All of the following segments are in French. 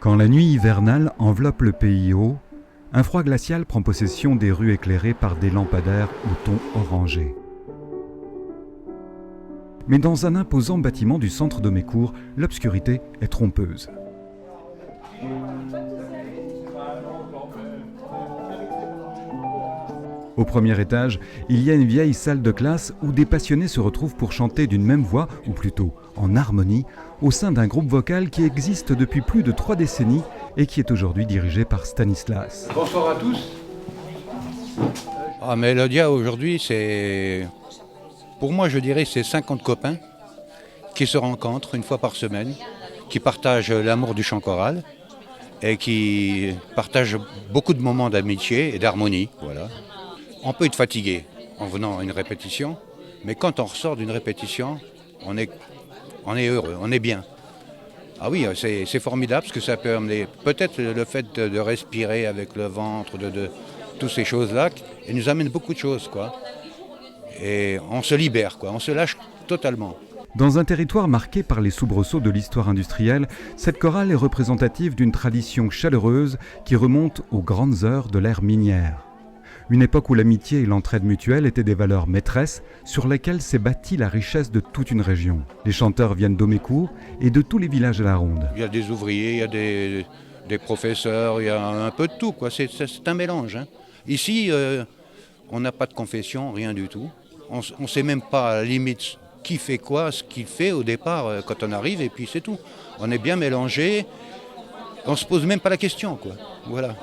Quand la nuit hivernale enveloppe le pays haut, un froid glacial prend possession des rues éclairées par des lampadaires au ton orangé. Mais dans un imposant bâtiment du centre de Mécourt, l'obscurité est trompeuse. Au premier étage, il y a une vieille salle de classe où des passionnés se retrouvent pour chanter d'une même voix, ou plutôt en harmonie, au sein d'un groupe vocal qui existe depuis plus de 3 décennies et qui est aujourd'hui dirigé par Stanislas. Bonsoir à tous. Mélodia aujourd'hui, c'est, pour moi je dirais, c'est 50 copains qui se rencontrent une fois par semaine, qui partagent l'amour du chant choral et qui partagent beaucoup de moments d'amitié et d'harmonie. Voilà. On peut être fatigué en venant à une répétition, mais quand on ressort d'une répétition, on est heureux, on est bien. Ah oui, c'est formidable parce que ça peut amener peut-être le fait de respirer avec le ventre, de toutes ces choses-là, et nous amène beaucoup de choses, quoi. Et on se libère, quoi, on se lâche totalement. Dans un territoire marqué par les soubresauts de l'histoire industrielle, cette chorale est représentative d'une tradition chaleureuse qui remonte aux grandes heures de l'ère minière. Une époque où l'amitié et l'entraide mutuelle étaient des valeurs maîtresses sur lesquelles s'est bâtie la richesse de toute une région. Les chanteurs viennent d'Aumécourt et de tous les villages de la Ronde. Il y a des ouvriers, il y a des professeurs, il y a un peu de tout, quoi. C'est un mélange, hein. Ici, on n'a pas de confession, rien du tout. On ne sait même pas à la limite qui fait quoi, ce qu'il fait au départ quand on arrive, et puis c'est tout. On est bien mélangés, on ne se pose même pas la question, quoi. Voilà.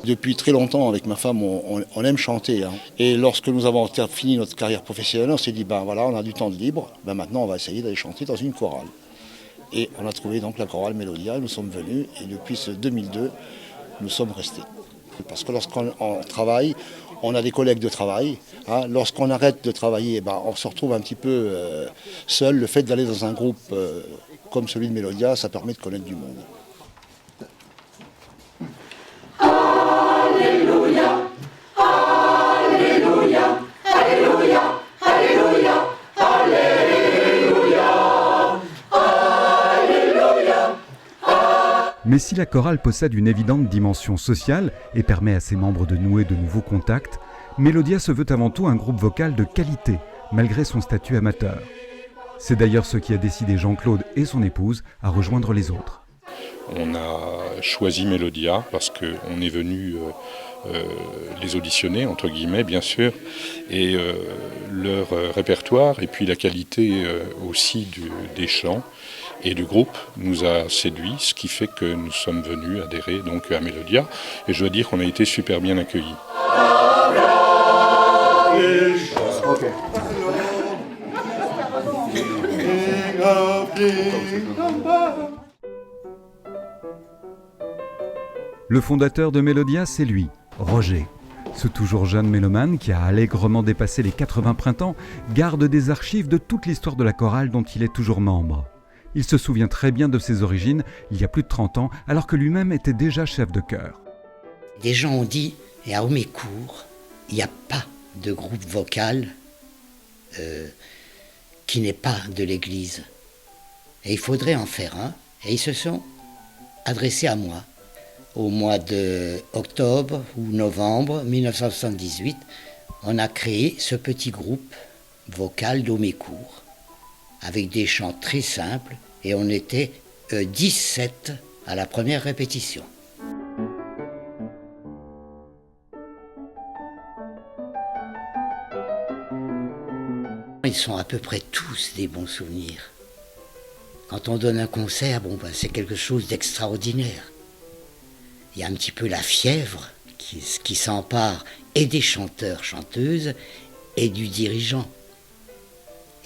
Depuis très longtemps, avec ma femme, on aime chanter. Hein. Et lorsque nous avons fini notre carrière professionnelle, on s'est dit, voilà, on a du temps de libre, maintenant on va essayer d'aller chanter dans une chorale. Et on a trouvé donc la chorale Mélodia, nous sommes venus, et depuis ce 2002, nous sommes restés. Parce que lorsqu'on travaille, on a des collègues de travail. Hein. Lorsqu'on arrête de travailler, on se retrouve un petit peu seul. Le fait d'aller dans un groupe comme celui de Mélodia, ça permet de connaître du monde. Mais si la chorale possède une évidente dimension sociale et permet à ses membres de nouer de nouveaux contacts, Mélodia se veut avant tout un groupe vocal de qualité, malgré son statut amateur. C'est d'ailleurs ce qui a décidé Jean-Claude et son épouse à rejoindre les autres. On a choisi Mélodia parce qu'on est venu les auditionner, entre guillemets, bien sûr, et leur répertoire et puis la qualité aussi des chants et du groupe nous a séduits, ce qui fait que nous sommes venus adhérer donc à Mélodia, et je dois dire qu'on a été super bien accueillis. Le fondateur de Mélodia, c'est lui, Roger. Ce toujours jeune mélomane qui a allègrement dépassé les 80 printemps garde des archives de toute l'histoire de la chorale dont il est toujours membre. Il se souvient très bien de ses origines, il y a plus de 30 ans, alors que lui-même était déjà chef de chœur. Des gens ont dit, et à Aumécourt, il n'y a pas de groupe vocal qui n'est pas de l'église. Et il faudrait en faire un. Et ils se sont adressés à moi. Au mois d'octobre ou novembre 1978, on a créé ce petit groupe vocal d'Aumécourt, avec des chants très simples, et on était 17 à la première répétition. Ils sont à peu près tous des bons souvenirs. Quand on donne un concert, c'est quelque chose d'extraordinaire. Il y a un petit peu la fièvre qui s'empare et des chanteurs, chanteuses, et du dirigeant.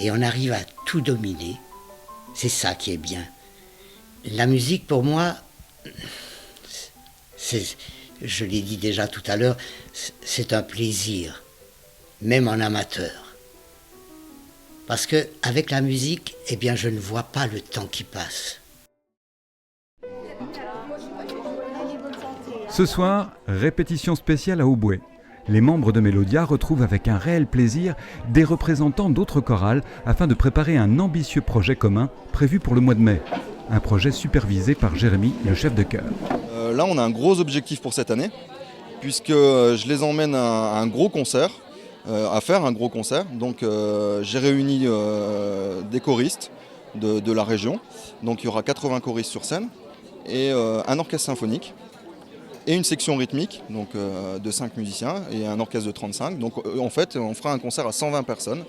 Et on arrive à tout dominer. C'est ça qui est bien. La musique, pour moi, je l'ai dit déjà tout à l'heure, c'est un plaisir, même en amateur. Parce qu'avec la musique, je ne vois pas le temps qui passe. Ce soir, répétition spéciale à Auboué. Les membres de Mélodia retrouvent avec un réel plaisir des représentants d'autres chorales afin de préparer un ambitieux projet commun prévu pour le mois de mai. un projet supervisé par Jérémy, le chef de chœur. Là, on a un gros objectif pour cette année, puisque je les emmène à un gros concert, à faire un gros concert. Donc j'ai réuni des choristes de la région. Donc il y aura 80 choristes sur scène et un orchestre symphonique et une section rythmique donc, de 5 musiciens et un orchestre de 35. Donc en fait, on fera un concert à 120 personnes.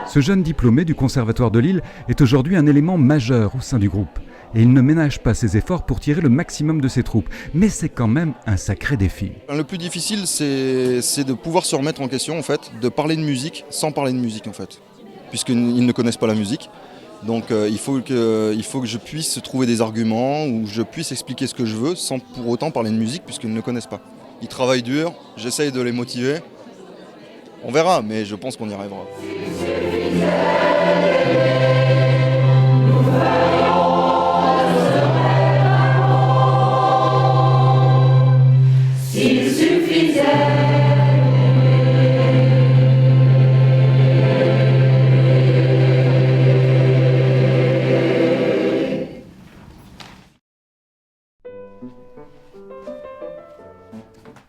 Ce jeune diplômé du Conservatoire de Lille est aujourd'hui un élément majeur au sein du groupe. Et il ne ménage pas ses efforts pour tirer le maximum de ses troupes. Mais c'est quand même un sacré défi. Le plus difficile, c'est de pouvoir se remettre en question, en fait, de parler de musique sans parler de musique, en fait, puisqu'ils ne connaissent pas la musique. Donc il faut que je puisse trouver des arguments, ou je puisse expliquer ce que je veux sans pour autant parler de musique, puisqu'ils ne connaissent pas. Ils travaillent dur, j'essaye de les motiver. On verra, mais je pense qu'on y arrivera.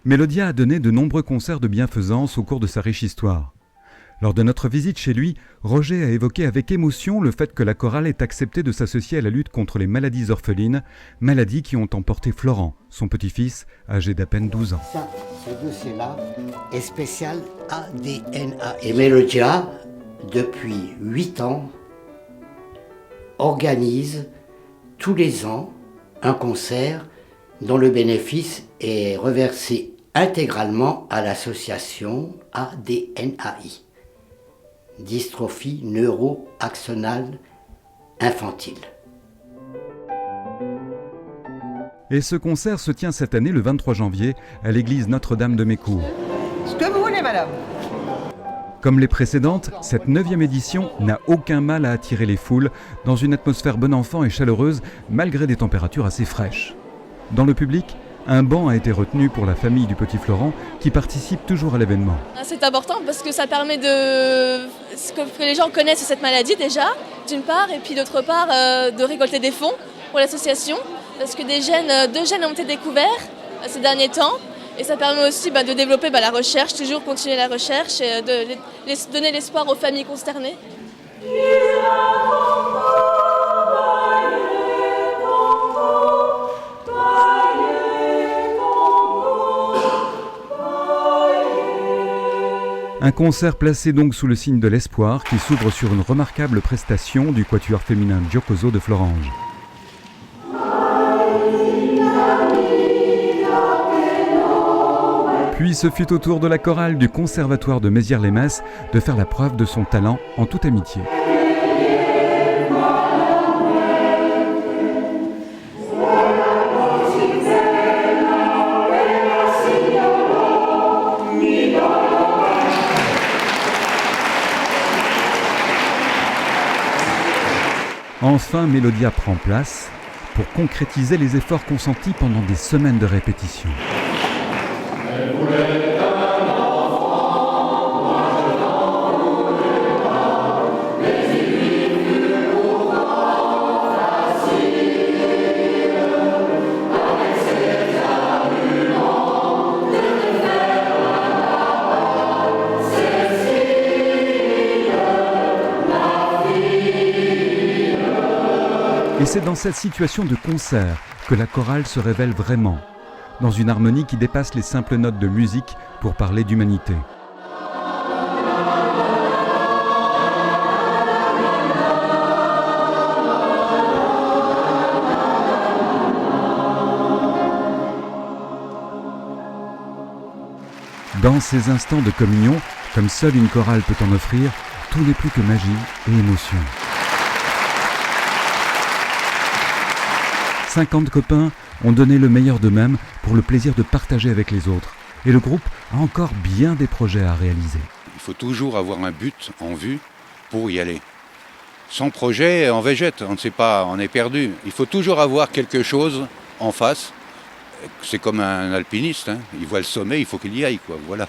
Mélodia a donné de nombreux concerts de bienfaisance au cours de sa riche histoire. Lors de notre visite chez lui, Roger a évoqué avec émotion le fait que la chorale ait accepté de s'associer à la lutte contre les maladies orphelines, maladies qui ont emporté Florent, son petit-fils, âgé d'à peine 12 ans. Ça, ce dossier-là est spécial ADNA. Et Mélodia, depuis 8 ans, organise tous les ans un concert dont le bénéfice est reversé intégralement à l'association ADNAI, dystrophie neuro-axonale infantile. Et ce concert se tient cette année le 23 janvier à l'église Notre-Dame de Mécourt. Ce que vous voulez, madame. Comme les précédentes, cette 9e édition n'a aucun mal à attirer les foules dans une atmosphère bon enfant et chaleureuse malgré des températures assez fraîches. Dans le public, un banc a été retenu pour la famille du petit Florent qui participe toujours à l'événement. C'est important parce que ça permet que les gens connaissent cette maladie déjà, d'une part, et puis d'autre part de récolter des fonds pour l'association parce que deux gènes ont été découverts ces derniers temps et ça permet aussi de développer la recherche, toujours continuer la recherche et de donner l'espoir aux familles concernées. Un concert placé donc sous le signe de l'espoir qui s'ouvre sur une remarquable prestation du quatuor féminin Giocoso de Florange. Puis ce fut au tour de la chorale du Conservatoire de Mézières-les-Messes de faire la preuve de son talent en toute amitié. Enfin, Mélodia prend place pour concrétiser les efforts consentis pendant des semaines de répétition. Et c'est dans cette situation de concert que la chorale se révèle vraiment, dans une harmonie qui dépasse les simples notes de musique pour parler d'humanité. Dans ces instants de communion, comme seule une chorale peut en offrir, tout n'est plus que magie et émotion. 50 copains ont donné le meilleur d'eux-mêmes pour le plaisir de partager avec les autres. Et le groupe a encore bien des projets à réaliser. Il faut toujours avoir un but en vue pour y aller. Sans projet, on végète, on ne sait pas, on est perdu. Il faut toujours avoir quelque chose en face. C'est comme un alpiniste, hein. Il voit le sommet, il faut qu'il y aille, quoi. Voilà.